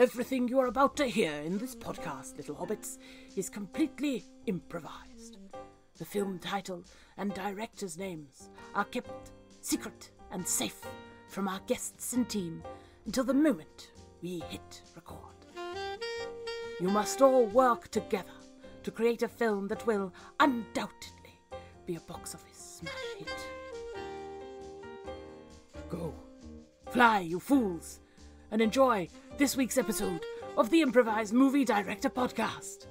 Everything you are about to hear in this podcast, little hobbits, is completely improvised. The film title and director's names are kept secret and safe from our guests and team until the moment we hit record. You must all work together to create a film that will undoubtedly be a box office smash hit. Go, fly, you fools, and enjoy this week's episode of the Improvised Movie Director Podcast.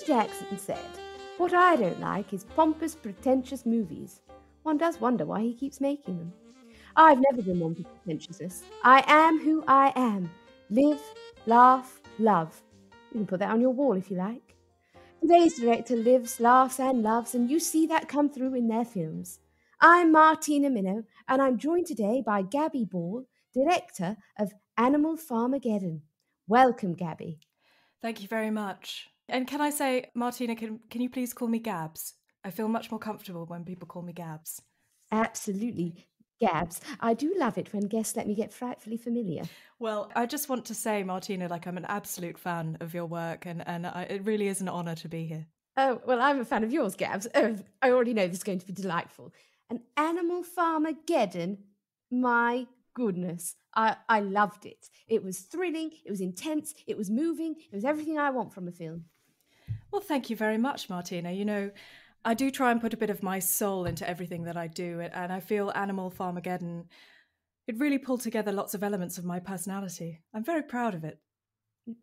Jackson said, "What I don't like is pompous, pretentious movies. One does wonder why he keeps making them. I've never been one for pretentiousness. I am who I am. Live, laugh, love. You can put that on your wall if you like. Today's director lives, laughs and loves, and you see that come through in their films. I'm Martina Minnow, and I'm joined today by Gabby Ball, director of Animal Farmageddon. Welcome, Gabby." Thank you very much. And can I say, Martina, can you please call me Gabs? I feel much more comfortable when people call me Gabs. Absolutely, Gabs. I do love it when guests let me get frightfully familiar. Well, I just want to say, Martina, I'm an absolute fan of your work, and it really is an honour to be here. Oh, well, I'm a fan of yours, Gabs. Oh, I already know this is going to be delightful. An Animal Farmageddon? My goodness. I loved it. It was thrilling, it was intense, it was moving, it was everything I want from a film. Well, thank you very much, Martina. You know, I do try and put a bit of my soul into everything that I do, and I feel Animal Farmageddon, it really pulled together lots of elements of my personality. I'm very proud of it.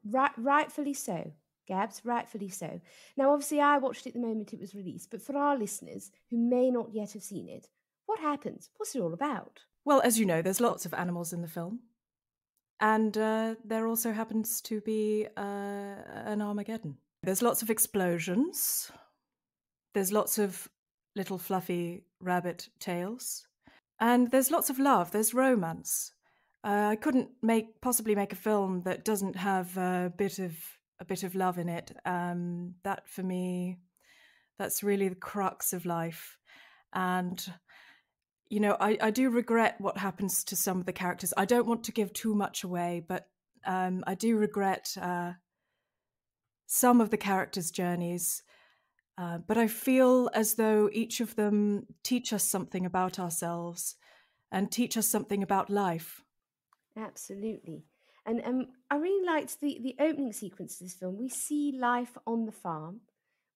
Rightfully so, Gabs, rightfully so. Now, obviously, I watched it the moment it was released, but for our listeners who may not yet have seen it, what happens? What's it all about? Well, as you know, there's lots of animals in the film. And there also happens to be an Armageddon. There's lots of explosions. There's lots of little fluffy rabbit tails. And there's lots of love. There's romance. I couldn't possibly make a film that doesn't have a bit of love in it. That, for me, that's really the crux of life. And you know, I do regret what happens to some of the characters. I don't want to give too much away, but I do regret some of the characters' journeys. But I feel as though each of them teach us something about ourselves and teach us something about life. Absolutely. And I really liked the opening sequence of this film. We see life on the farm.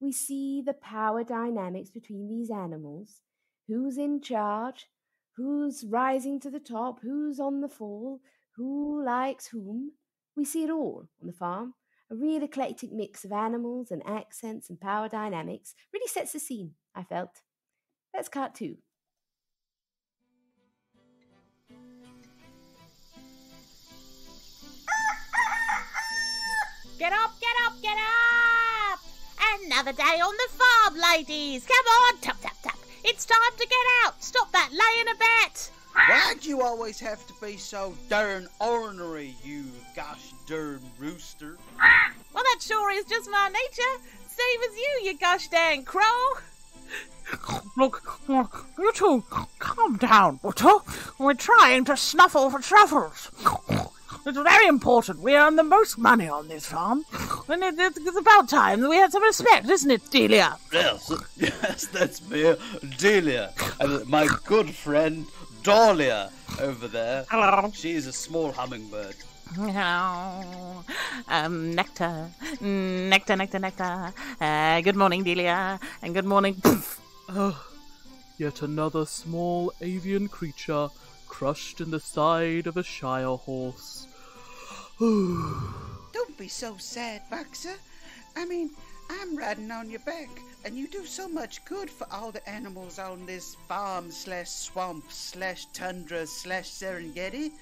We see the power dynamics between these animals. Who's in charge? Who's rising to the top? Who's on the fall? Who likes whom? We see it all on the farm. A real eclectic mix of animals and accents and power dynamics really sets the scene, I felt. Let's cut to. Get up, get up, get up! Another day on the farm, ladies. Come on, tap, tap, tap. It's time to get out. Stop that laying about. Why'd you always have to be so darn ornery, you gosh darn rooster? Well, that sure is just my nature. Same as you gosh dang crow. Look, you two, calm down, Butter. We're trying to snuffle for truffles. It's very important. We earn the most money on this farm. And it's about time that we had some respect, isn't it, Delia? Yes, that's me, Delia. And my good friend, Dahlia, over there. Hello. She's a small hummingbird. Oh, nectar. Good morning, Delia. And good morning. Yet another small avian creature crushed in the side of a Shire horse. Don't be so sad, Boxer. I mean, I'm riding on your back, and you do so much good for all the animals on this farm/swamp/tundra/Serengeti,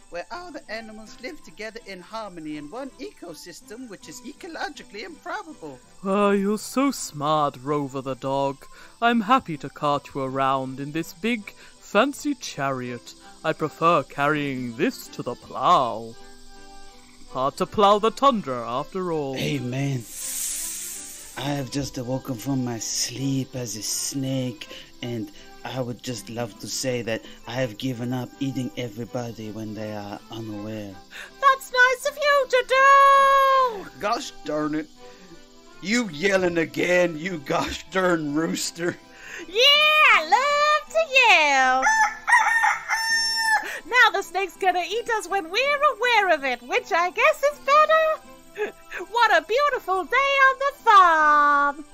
where all the animals live together in harmony in one ecosystem, which is ecologically improbable. You're so smart, Rover the dog. I'm happy to cart you around in this big, fancy chariot. I prefer carrying this to the plow. Hard to plow the tundra, after all. Hey, man. I have just awoken from my sleep as a snake, and I would just love to say that I have given up eating everybody when they are unaware. That's nice of you to do! Gosh darn it. You yelling again, you gosh darn rooster. Yeah, love to yell! Now the snake's gonna eat us when we're aware of it, which I guess is better. What a beautiful day on the farm!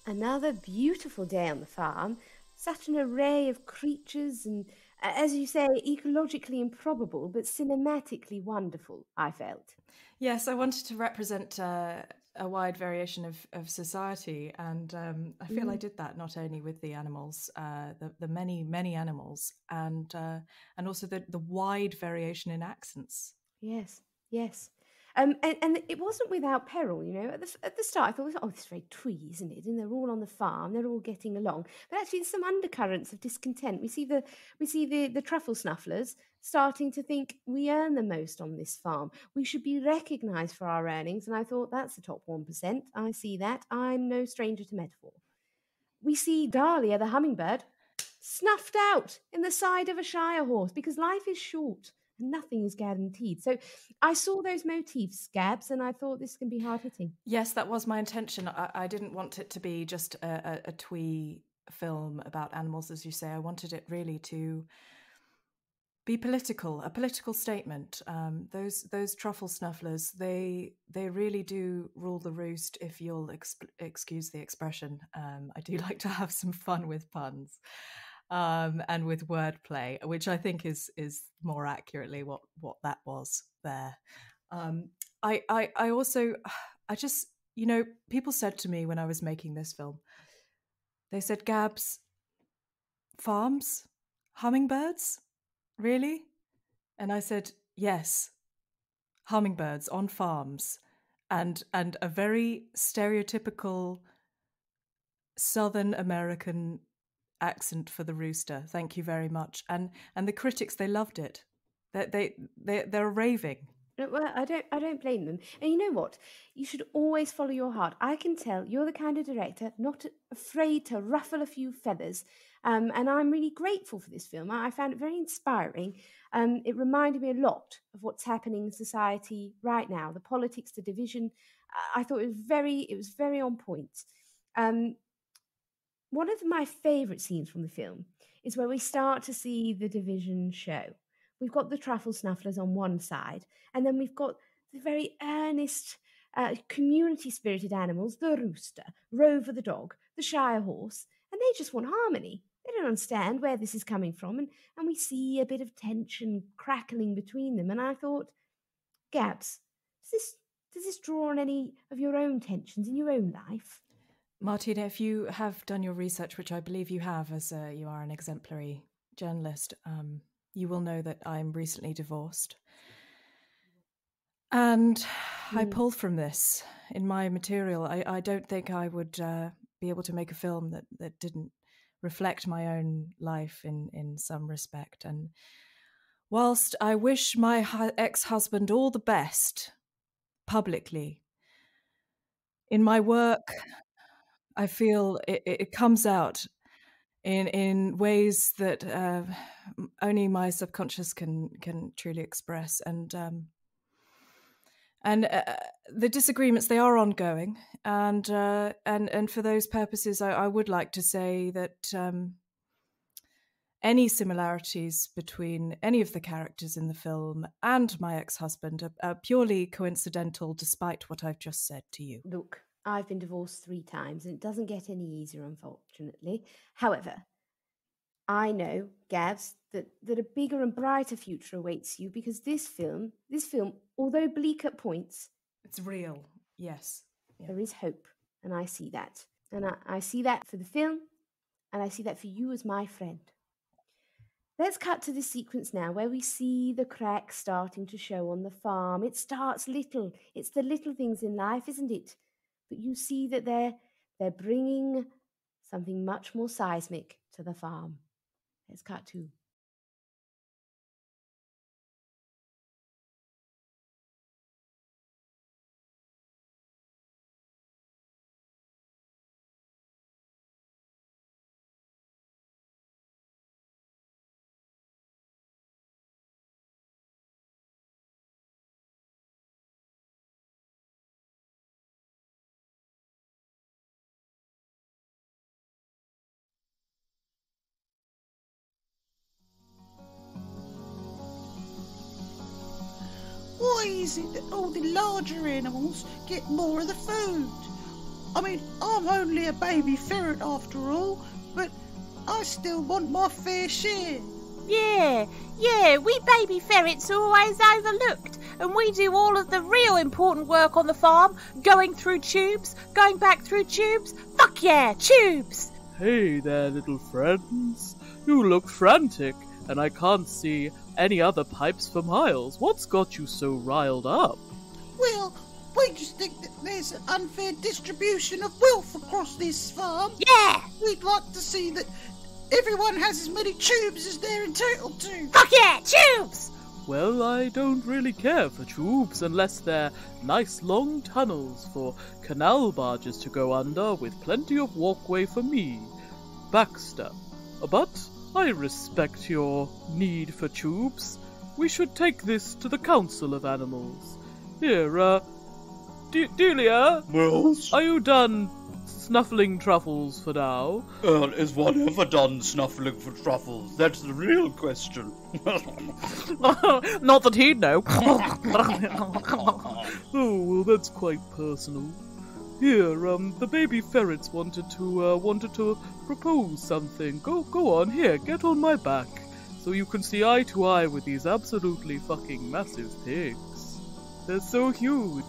Another beautiful day on the farm. Such an array of creatures and, as you say, ecologically improbable, but cinematically wonderful, I felt. Yes, I wanted to represent a wide variation of society, and I feel I did that not only with the animals, the many animals, and also the wide variation in accents. Yes, yes. And it wasn't without peril, you know. At the start, I thought, oh, this is very twee, isn't it? And they're all on the farm, they're all getting along. But actually, there's some undercurrents of discontent. We see the truffle snufflers starting to think we earn the most on this farm. We should be recognised for our earnings. And I thought, that's the top 1%. I see that. I'm no stranger to metaphor. We see Dahlia, the hummingbird, snuffed out in the side of a shire horse because life is short. Nothing is guaranteed. So I saw those motifs, Gabs, and I thought this can be hard-hitting. Yes, that was my intention. I didn't want it to be just a twee film about animals, as you say. I wanted it really to be political, a political statement. Those truffle snufflers, they really do rule the roost, if you'll excuse the expression. I do like to have some fun with puns. And with wordplay, which I think is more accurately what that was there. I also, people said to me when I was making this film, they said, Gabs, farms, hummingbirds, really? And I said, yes, hummingbirds on farms, and a very stereotypical Southern American accent for the rooster. Thank you very much. And the critics, they loved it. They're raving. Well, I don't blame them. And you know what? You should always follow your heart. I can tell you're the kind of director not afraid to ruffle a few feathers. And I'm really grateful for this film. I found it very inspiring. It reminded me a lot of what's happening in society right now. The politics, the division. I thought it was very on point. One of my favourite scenes from the film is where we start to see the division show. We've got the truffle snufflers on one side, and then we've got the very earnest, community-spirited animals, the rooster, Rover the dog, the shire horse, and they just want harmony. They don't understand where this is coming from, and we see a bit of tension crackling between them, and I thought, Gabs, does this draw on any of your own tensions in your own life? Martina, if you have done your research, which I believe you have, as you are an exemplary journalist, you will know that I'm recently divorced. And I pulled from this in my material. I don't think I would be able to make a film that didn't reflect my own life in some respect. And whilst I wish my ex-husband all the best publicly, in my work, I feel it comes out in ways that only my subconscious can truly express, and the disagreements, they are ongoing, and for those purposes, I would like to say that any similarities between any of the characters in the film and my ex-husband are purely coincidental, despite what I've just said to you. Look, I've been divorced 3 times, and it doesn't get any easier, unfortunately. However, I know, Gavs, that a bigger and brighter future awaits you, because this film, although bleak at points, it's real. Yes, yeah. There is hope, and I see that. And I see that for the film, and I see that for you as my friend. Let's cut to this sequence now where we see the cracks starting to show on the farm. It starts little. It's the little things in life, isn't it? but you see that they're bringing something much more seismic to the farm. Let's cut to. Why is it that all the larger animals get more of the food? I mean, I'm only a baby ferret after all, but I still want my fair share. Yeah, we baby ferrets are always overlooked, and we do all of the real important work on the farm, going through tubes, going back through tubes. Fuck yeah, tubes! Hey there, little friends. You look frantic, and I can't see any other pipes for miles. What's got you so riled up? Well, we just think that there's an unfair distribution of wealth across this farm. Yeah! We'd like to see that everyone has as many tubes as they're entitled to. Fuck yeah, tubes! Well, I don't really care for tubes unless they're nice long tunnels for canal barges to go under with plenty of walkway for me, Baxter. But I respect your need for tubes. We should take this to the Council of Animals. Here, Delia, Wells? are you done snuffling truffles for now? Is one ever done snuffling for truffles? That's the real question. Not that he'd know. Oh, well, that's quite personal. Here, the baby ferrets wanted to propose something. Go on, here, get on my back, so you can see eye to eye with these absolutely fucking massive pigs. They're so huge.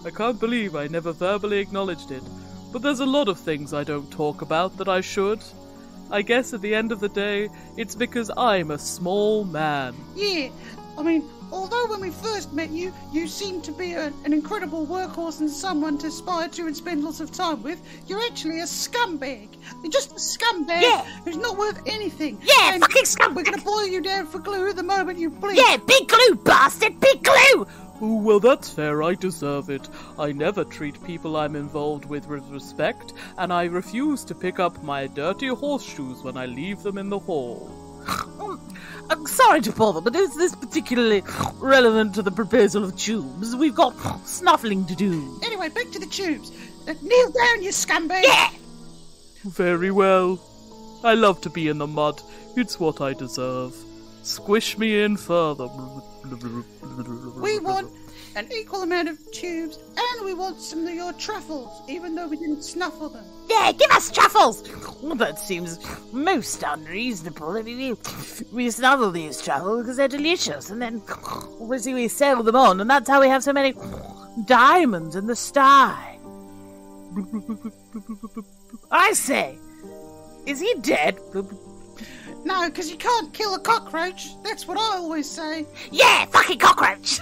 I can't believe I never verbally acknowledged it. But there's a lot of things I don't talk about that I should. I guess at the end of the day, it's because I'm a small man. Yeah, I mean, although when we first met you, you seemed to be an incredible workhorse and someone to aspire to and spend lots of time with, you're actually a scumbag. You're just a scumbag who's not worth anything. Yeah, and fucking scumbag! We're going to boil you down for glue the moment you blink. Yeah, big glue, bastard, big glue! Oh, well, that's fair. I deserve it. I never treat people I'm involved with respect, and I refuse to pick up my dirty horseshoes when I leave them in the hall. I'm sorry to bother, but is this particularly relevant to the proposal of tubes? We've got snuffling to do. Anyway, back to the tubes. Kneel down, you scumbag. Yeah! Very well. I love to be in the mud. It's what I deserve. Squish me in further. We want an equal amount of tubes, and we want some of your truffles, even though we didn't snuffle them. Yeah, give us truffles! Well, that seems most unreasonable. I mean, we snuffle these truffles because they're delicious, and then obviously we sell them on, and that's how we have so many diamonds in the sty. I say, is he dead? No, because you can't kill a cockroach. That's what I always say. Yeah, fucking cockroach!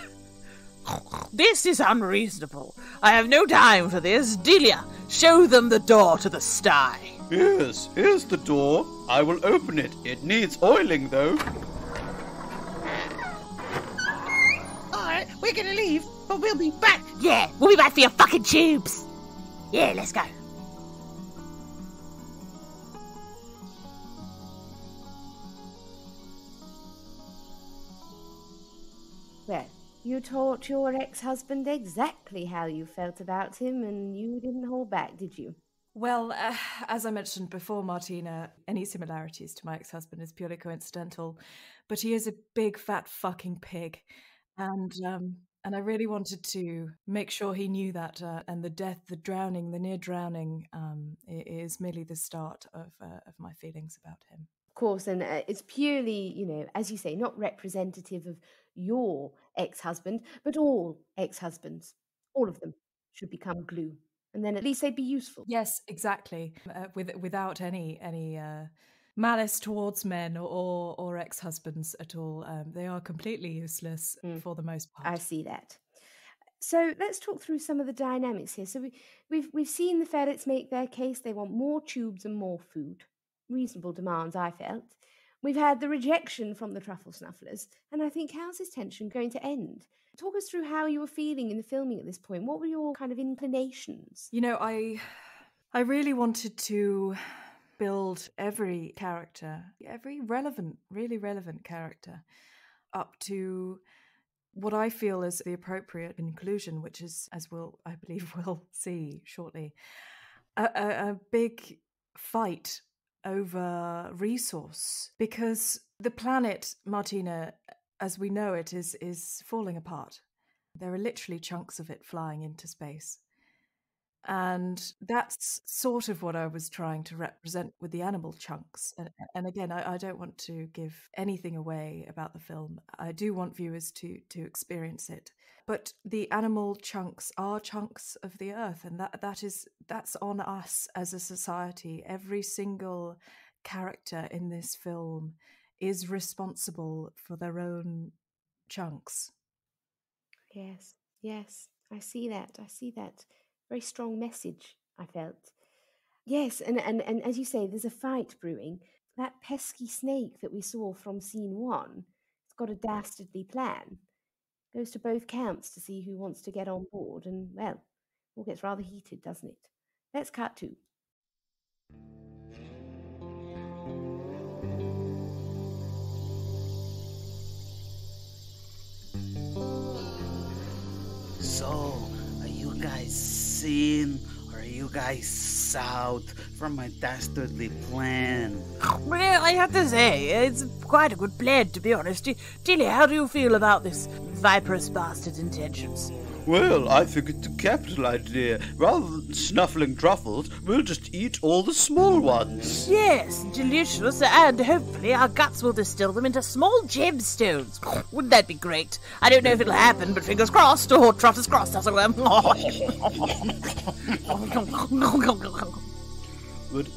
This is unreasonable. I have no time for this. Delia, show them the door to the sty. Yes, here's the door. I will open it. It needs oiling, though. Alright, we're going to leave, but we'll be back. Yeah, we'll be back for your fucking tubes! Yeah, let's go. Well, you told your ex-husband exactly how you felt about him, and you didn't hold back, did you? Well, as I mentioned before, Martina, any similarities to my ex-husband is purely coincidental, but he is a big fat fucking pig, and I really wanted to make sure he knew that. And the death, the drowning, the near drowning, is merely the start of my feelings about him. Of course, and it's purely, as you say, not representative of your ex-husband, but all ex-husbands. All of them should become glue, and then at least they'd be useful. Yes, exactly. Without any malice towards men or ex-husbands at all, they are completely useless for the most part. I see that. So let's talk through some of the dynamics here. So we've seen the ferrets make their case. They want more tubes and more food. Reasonable demands, I felt. We've had the rejection from the truffle snufflers, and I think how's this tension going to end? Talk us through how you were feeling in the filming at this point. What were your kind of inclinations? You know, I really wanted to build every character, every really relevant character, up to what I feel is the appropriate conclusion, which is, as I believe we'll see shortly, a big fight over resource, because the planet, Martina, as we know it, is falling apart. There are literally chunks of it flying into space. And that's sort of what I was trying to represent with the animal chunks. And again, I don't want to give anything away about the film. I do want viewers to experience it. But the animal chunks are chunks of the earth, and that's on us as a society. Every single character in this film is responsible for their own chunks. Yes, I see that. Very strong message, I felt. Yes, and as you say, there's a fight brewing. That pesky snake that we saw from scene 1, it's got a dastardly plan. Goes to both camps to see who wants to get on board, and, well, all gets rather heated, doesn't it? Let's cut to. So, are you guys in, or are you guys out from my dastardly plan? Well, I have to say, it's quite a good plan, to be honest. Tilly, how do you feel about this viperous bastard's intentions? Well, I think it's a capital idea. Rather than snuffling truffles, we'll just eat all the small ones. Yes, delicious, and hopefully our guts will distill them into small gemstones. Wouldn't that be great? I don't know if it'll happen, but fingers crossed, or truffles crossed, as it were. But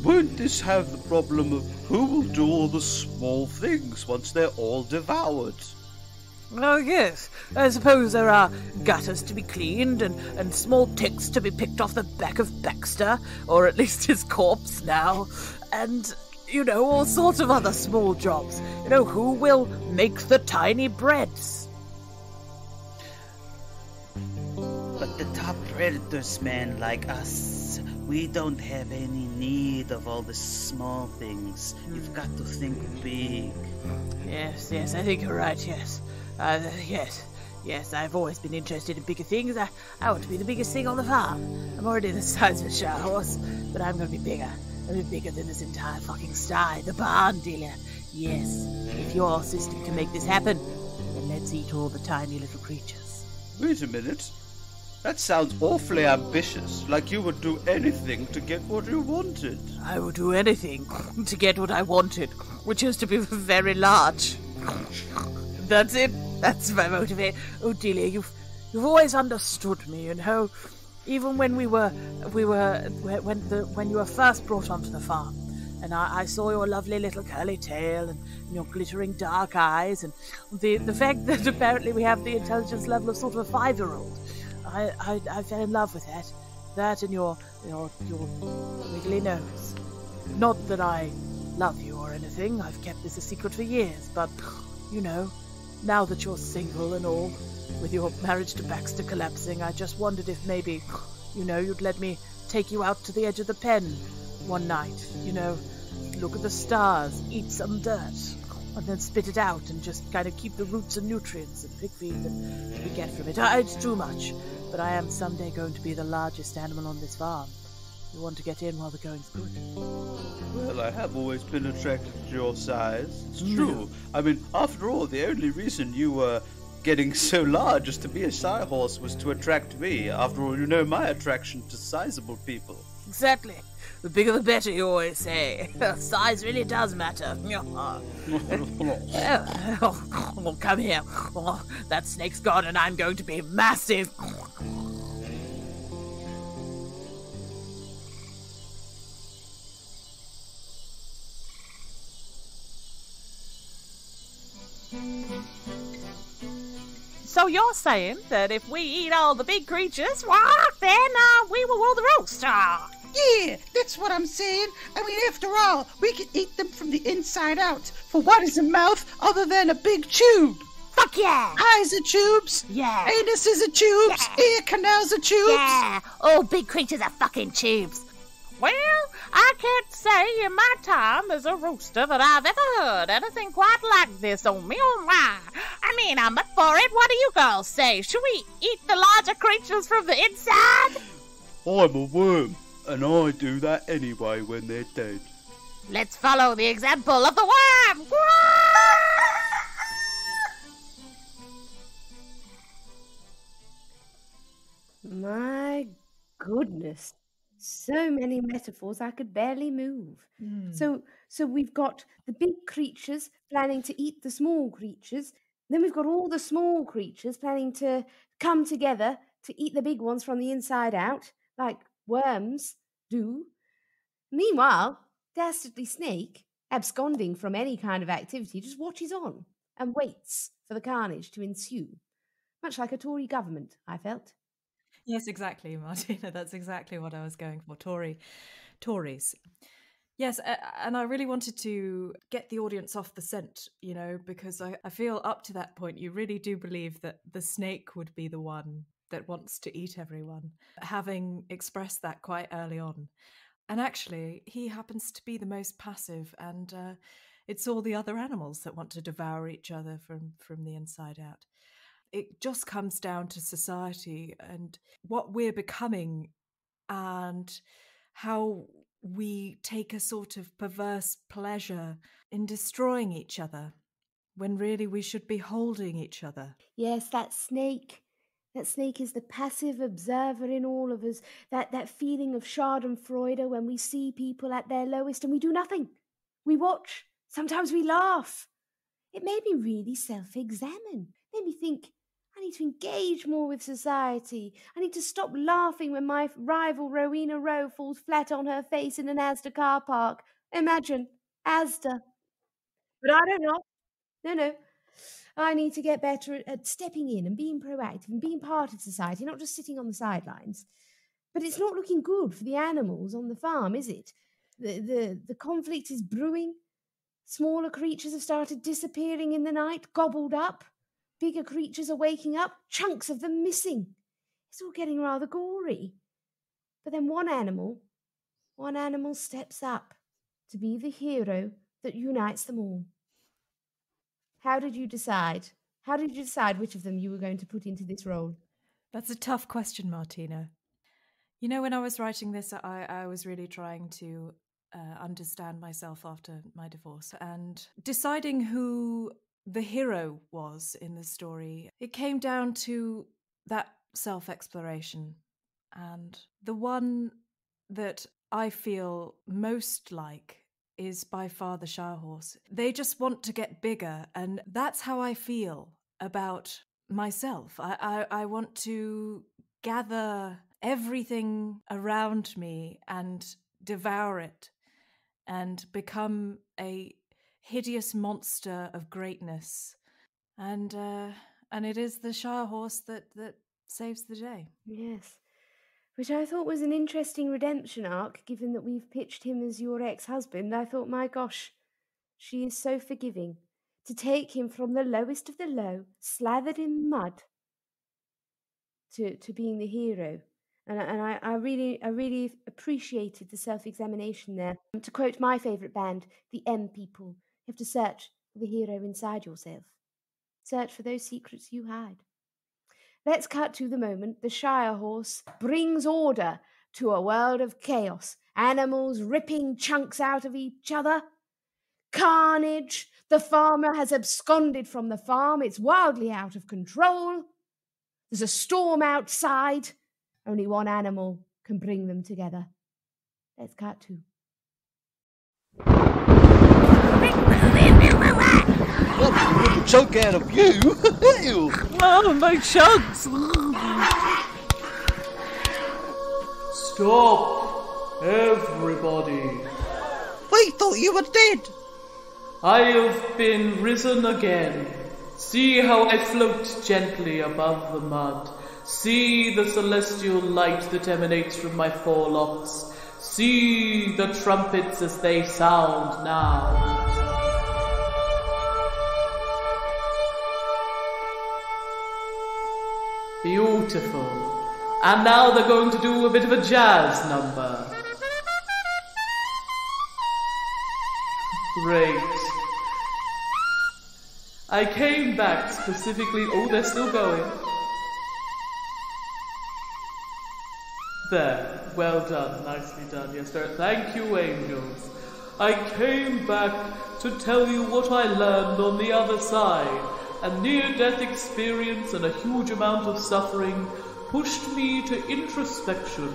won't this have the problem of who will do all the small things once they're all devoured? Oh, yes. I suppose there are gutters to be cleaned and small ticks to be picked off the back of Baxter, or at least his corpse now, and, all sorts of other small jobs. Who will make the tiny breads? But the top predators, man, like us, we don't have any need of all the small things. You've got to think big. Yes, I think you're right, yes. Yes, I've always been interested in bigger things. I want to be the biggest thing on the farm. I'm already the size of a show horse, but I'm going to be bigger. I'll be bigger than this entire fucking sty, the barn dealer. Yes, if your system can make this happen, then let's eat all the tiny little creatures. Wait a minute. That sounds awfully ambitious, like you would do anything to get what you wanted. I would do anything to get what I wanted, which is to be very large. That's it. That's my motivation. Oh, Delia, you've always understood me, even when when you were first brought onto the farm, and I saw your lovely little curly tail and your glittering dark eyes, and the fact that apparently we have the intelligence level of sort of a 5-year-old. I fell in love with that and your wiggly nose. Not that I love you or anything. I've kept this a secret for years, but now that you're single and all, with your marriage to Baxter collapsing, I just wondered if maybe, you'd let me take you out to the edge of the pen one night, look at the stars, eat some dirt, and then spit it out and just kind of keep the roots and nutrients and pig feed that we get from it. It's too much, but I am someday going to be the largest animal on this farm. You want to get in while the going's good. Well, I have always been attracted to your size. It's true. I mean, after all, the only reason you were getting so large as to be a shy horse was to attract me. After all, my attraction to sizable people. Exactly. The bigger the better, you always say. Size really does matter. Oh, come here. Oh, that snake's gone and I'm going to be massive. So So you're saying that if we eat all the big creatures, then we will rule the roost? Yeah, that's what I'm saying. I mean, after all, we can eat them from the inside out. For what is a mouth other than a big tube? Fuck yeah! Eyes are tubes. Yeah. Anuses are tubes. Yeah. Ear canals are tubes. Yeah, all big creatures are fucking tubes. Well, I can't say in my time as a rooster that I've ever heard anything quite like this on me. Oh my! I mean, I'm up for it. What do you girls say? Should we eat the larger creatures from the inside? I'm a worm, and I do that anyway when they're dead. Let's follow the example of the worm. My goodness. So many metaphors I could barely move. So we've got the big creatures planning to eat the small creatures. Then we've got all the small creatures planning to come together to eat the big ones from the inside out, like worms do. Meanwhile, Dastardly Snake, absconding from any kind of activity, just watches on and waits for the carnage to ensue. Much like a Tory government, I felt. Yes, exactly, Martina. That's exactly what I was going for. Tories. Yes, and I really wanted to get the audience off the scent, because I feel up to that point you really do believe that the snake would be the one that wants to eat everyone, having expressed that quite early on. And actually, he happens to be the most passive, and it's all the other animals that want to devour each other from the inside out. It just comes down to society and what we're becoming and how we take a sort of perverse pleasure in destroying each other when really we should be holding each other. Yes, that snake. That snake is the passive observer in all of us. That feeling of schadenfreude when we see people at their lowest and we do nothing. We watch. Sometimes we laugh. It made me really self-examine. Made me think, I need to engage more with society. I need to stop laughing when my rival Rowena Rowe falls flat on her face in an Asda car park. Imagine, Asda. But I don't know. No. I need to get better at stepping in and being proactive and being part of society, not just sitting on the sidelines. But it's not looking good for the animals on the farm, is it? The conflict is brewing. Smaller creatures have started disappearing in the night, gobbled up. Bigger creatures are waking up, chunks of them missing. It's all getting rather gory. But then one animal steps up to be the hero that unites them all. How did you decide? How did you decide which of them you were going to put into this role? That's a tough question, Martina. When I was writing this, I was really trying to understand myself after my divorce and deciding who the hero was in the story. It came down to that self-exploration, and the one that I feel most like is by far the Shire Horse. They just want to get bigger, and that's how I feel about myself. I want to gather everything around me and devour it and become a hideous monster of greatness, and it is the Shire Horse that saves the day. Yes, which I thought was an interesting redemption arc, given that we've pitched him as your ex-husband. I thought, my gosh, she is so forgiving to take him from the lowest of the low, slathered in mud, to being the hero. And I really appreciated the self-examination there. To quote my favourite band, the M People, you have to search for the hero inside yourself. Search for those secrets you hide. Let's cut to the moment the Shire Horse brings order to a world of chaos. Animals ripping chunks out of each other. Carnage. The farmer has absconded from the farm. It's wildly out of control. There's a storm outside. Only one animal can bring them together. Let's cut to. What a chunk out of you! Oh, my chunks! Stop, everybody. We thought you were dead. I have been risen again, See how I float gently above the mud. See the celestial light that emanates from my forelocks. See the trumpets as they sound now. Beautiful. And now they're going to do a bit of a jazz number. Great. I came back specifically... Oh, they're still going. There. Well done. Nicely done. Yes, sir. Thank you, angels. I came back to tell you what I learned on the other side. A near-death experience and a huge amount of suffering pushed me to introspection.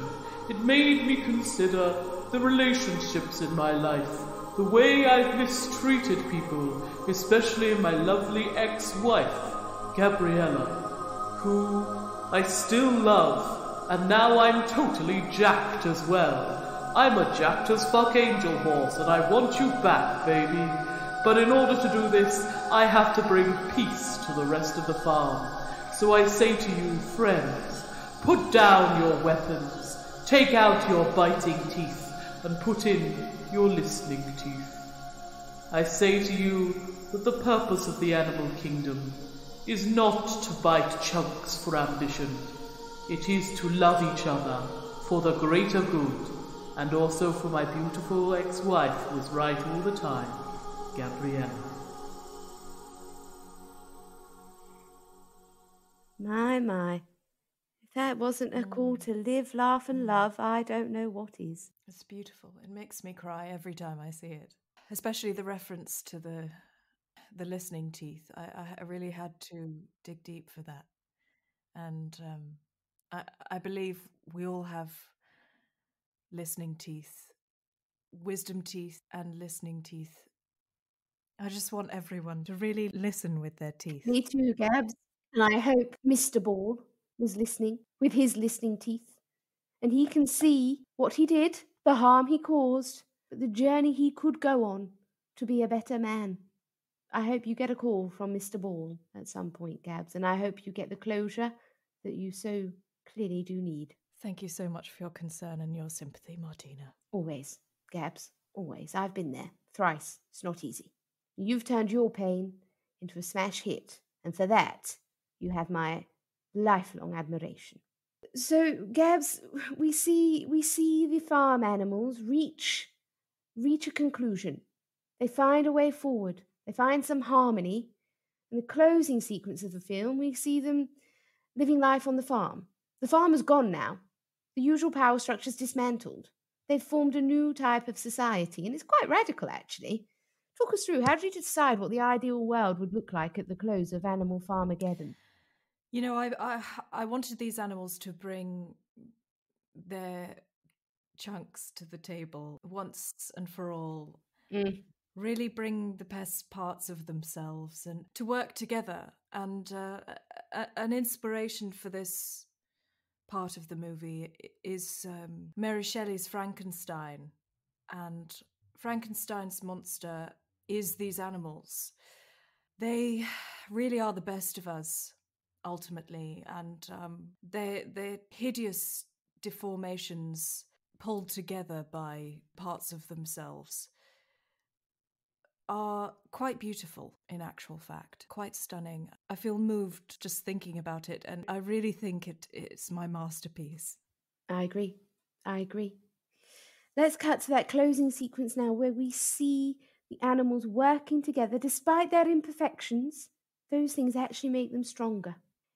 It made me consider the relationships in my life, the way I've mistreated people, especially my lovely ex-wife, Gabriella, who I still love. And now I'm totally jacked as well. I'm a jacked as fuck angel horse, and I want you back, baby. But in order to do this, I have to bring peace to the rest of the farm. So I say to you, friends, put down your weapons, take out your biting teeth, and put in your listening teeth. I say to you that the purpose of the animal kingdom is not to bite chunks for ambition. It is to love each other for the greater good, and also for my beautiful ex-wife who was right all the time, Gabriella. My. If that wasn't a call to live, laugh and love, I don't know what is. It's beautiful. It makes me cry every time I see it. Especially the reference to the listening teeth. I really had to dig deep for that. And I believe we all have listening teeth, wisdom teeth and listening teeth. I just want everyone to really listen with their teeth. Me too, Gabs. And I hope Mr. Ball was listening with his listening teeth. And he can see what he did, the harm he caused, but the journey he could go on to be a better man. I hope you get a call from Mr. Ball at some point, Gabs. And I hope you get the closure that you so clearly do need. Thank you so much for your concern and your sympathy, Martina. Always, Gabs, always. I've been there. Thrice. It's not easy. You've turned your pain into a smash hit, and for that, you have my lifelong admiration. So, Gabs, we see the farm animals reach a conclusion. They find a way forward. They find some harmony. In the closing sequence of the film, we see them living life on the farm. The farm is gone now. The usual power structure is dismantled. They've formed a new type of society, and it's quite radical, actually. Talk us through, how did you decide what the ideal world would look like at the close of Animal Farmageddon? You know, I wanted these animals to bring their chunks to the table once and for all. Really bring the best parts of themselves and to work together. And an inspiration for this part of the movie is Mary Shelley's Frankenstein. And Frankenstein's monster is these animals. They really are the best of us, ultimately, and they're hideous deformations pulled together by parts of themselves are quite beautiful, in actual fact, quite stunning. I feel moved just thinking about it, and I really think it's my masterpiece. I agree. Let's cut to that closing sequence now where we see the animals working together despite their imperfections. Those things actually make them stronger.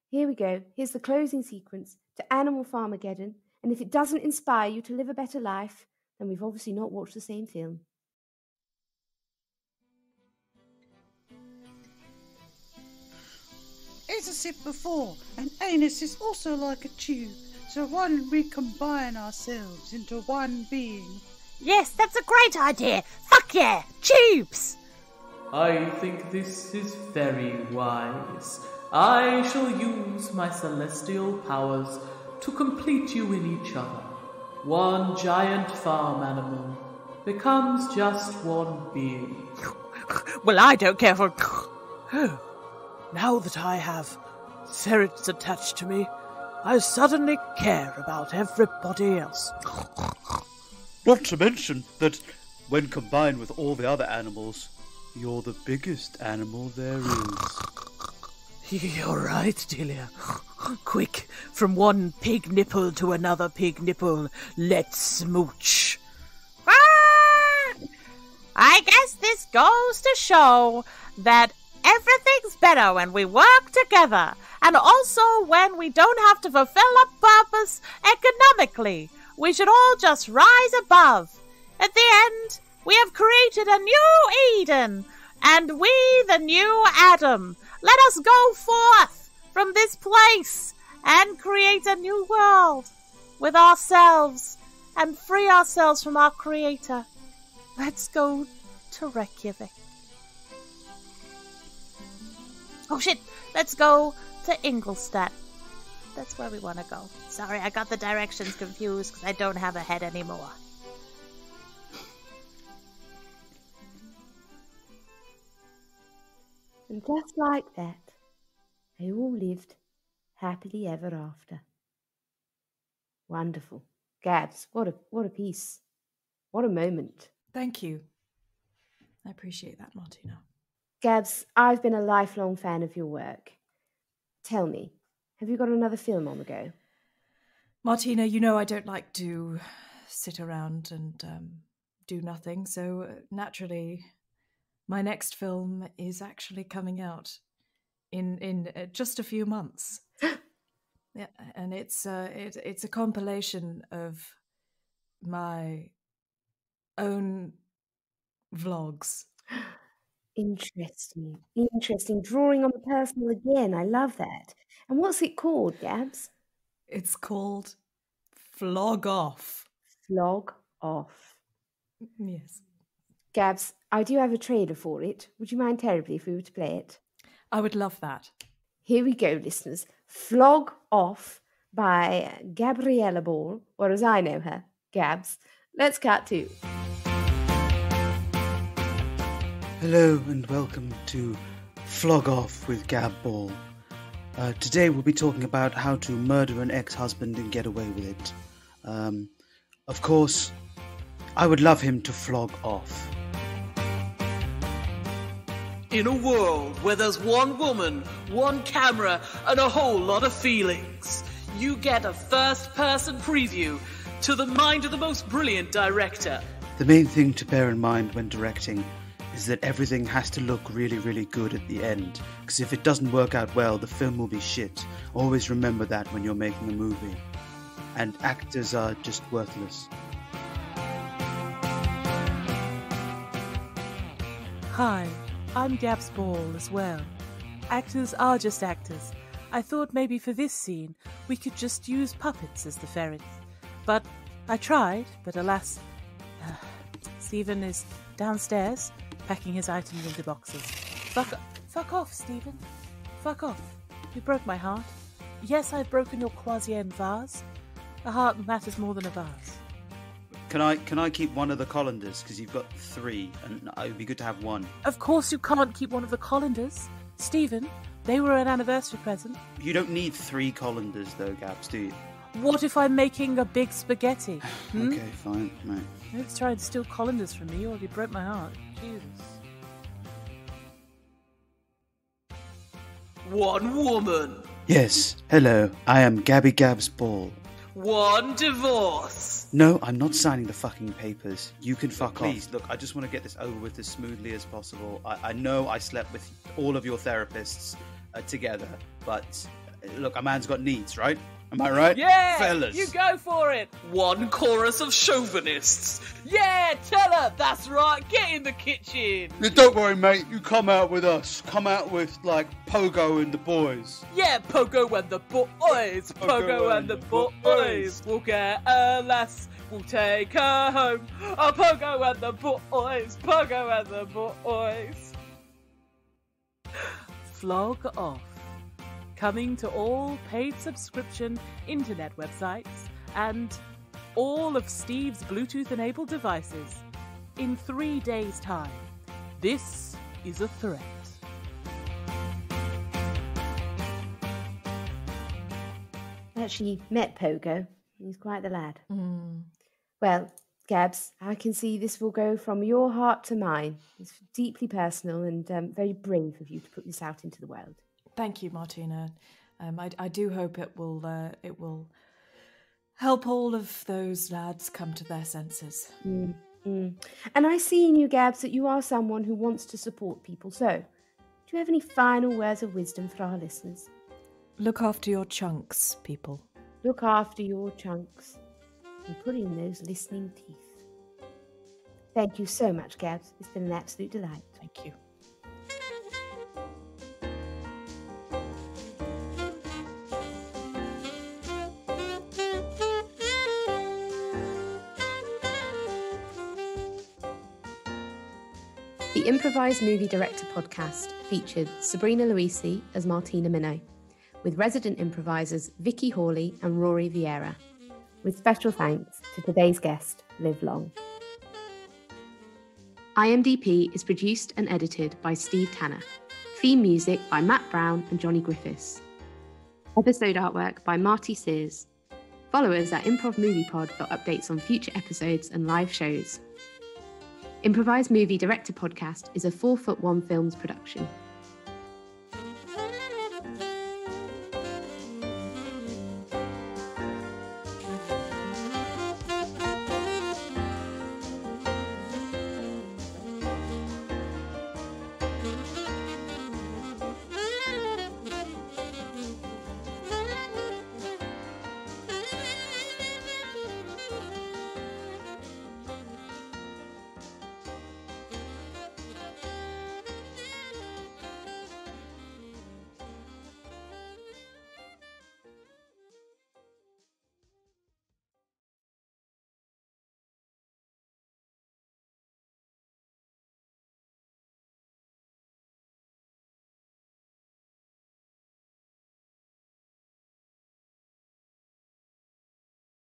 Here we go. Here's the closing sequence to Animal Farmageddon. And if it doesn't inspire you to live a better life, then we've obviously not watched the same film. As I said before, an anus is also like a tube. So why don't we combine ourselves into one being? Yes, that's a great idea. Fuck yeah, tubes! I think this is very wise. I shall use my celestial powers to complete you in each other. One giant farm animal becomes just one being. Well, I don't care for... Now that I have ferrets attached to me, I suddenly care about everybody else. Not to mention that when combined with all the other animals, you're the biggest animal there is. You're right, Delia. Quick, from one pig nipple to another pig nipple, let's smooch. I guess this goes to show that everything's better when we work together, and also when we don't have to fulfill a purpose economically. We should all just rise above. At the end, we have created a new Eden, and we the new Adam. Let us go forth from this place and create a new world with ourselves and free ourselves from our Creator. Let's go to Reykjavik. Oh shit, let's go to Ingolstadt. That's where we want to go. Sorry, I got the directions confused because I don't have a head anymore. And just like that, they all lived happily ever after. Wonderful. Gabs, what a piece. What a moment. Thank you. I appreciate that, Martina. Gabs, I've been a lifelong fan of your work. Tell me, have you got another film on the go? Martina, you know I don't like to sit around and do nothing, so naturally my next film is actually coming out in just a few months. Yeah, and it's a compilation of my own vlogs. Interesting. Drawing on the personal again. I love that. And what's it called, Gabs? It's called Flog Off. Flog Off. Yes. Gabs, I do have a trailer for it. Would you mind terribly if we were to play it? I would love that. Here we go, listeners. Flog Off by Gabriella Ball, or as I know her, Gabs. Let's cut to. Hello and welcome to Flog Off with Gab Ball. Today we'll be talking about how to murder an ex-husband and get away with it. Of course, I would love him to flog off. In a world where there's one woman, one camera, and a whole lot of feelings, you get a first-person preview to the mind of the most brilliant director. The main thing to bear in mind when directing is that everything has to look really, really good at the end. Because if it doesn't work out well, the film will be shit. Always remember that when you're making a movie. And actors are just worthless. Hi, I'm Gabs Ball as well. Actors are just actors. I thought maybe for this scene we could just use puppets as the ferrets. But I tried, but alas, Stephen is downstairs packing his items into boxes. Fuck off, Stephen. Fuck off. You broke my heart. Yes, I've broken your Croisienne vase. A heart matters more than a vase. Can I keep one of the colanders? Because you've got 3, and it would be good to have one. Of course you can't keep one of the colanders. Stephen, they were an anniversary present. You don't need 3 colanders though, Gabs, do you? What if I'm making a big spaghetti? Okay, fine, right. Don't try and steal colanders from me or you broke my heart. Jesus. One woman. Yes, hello, I am Gabby Gabs Ball. One divorce. No, I'm not signing the fucking papers. You can fuck off. Please, look, I just want to get this over with as smoothly as possible. I know I slept with all of your therapists together, but look, a man's got needs, right? Am I right? Yeah! Fellas. You go for it! One chorus of chauvinists. Yeah, tell her! That's right, get in the kitchen! Don't worry, mate. You come out with us. Come out with, like, Pogo and the boys. Yeah, Pogo and the boys! Pogo and the boys! We'll get a lass, we'll take her home. Oh, Pogo and the boys! Pogo and the boys! Flog Off. Coming to all paid subscription internet websites and all of Steve's Bluetooth-enabled devices in 3 days' time. This is a threat. actually met Pogo. He's quite the lad. Mm. Well, Gabs, I can see this will go from your heart to mine. It's deeply personal and very brave of you to put this out into the world. Thank you, Martina. I do hope it will help all of those lads come to their senses. And I see in you, Gabs, that you are someone who wants to support people. So, do you have any final words of wisdom for our listeners? Look after your chunks, people. Look after your chunks and put in those listening teeth. Thank you so much, Gabs. It's been an absolute delight. Thank you. The Improvised Movie Director podcast featured Sabrina Luisi as Martina Minnow, with resident improvisers Vicky Hawley and Rory Vieira, with special thanks to today's guest, Liv Long. IMDp is produced and edited by Steve Tanner. Theme music by Matt Brown and Johnny Griffiths. Episode artwork by Marty Sears. Follow us at Improv Movie Pod for updates on future episodes and live shows. Improvised Movie Director Podcast is a 4 Foot 1 Films production.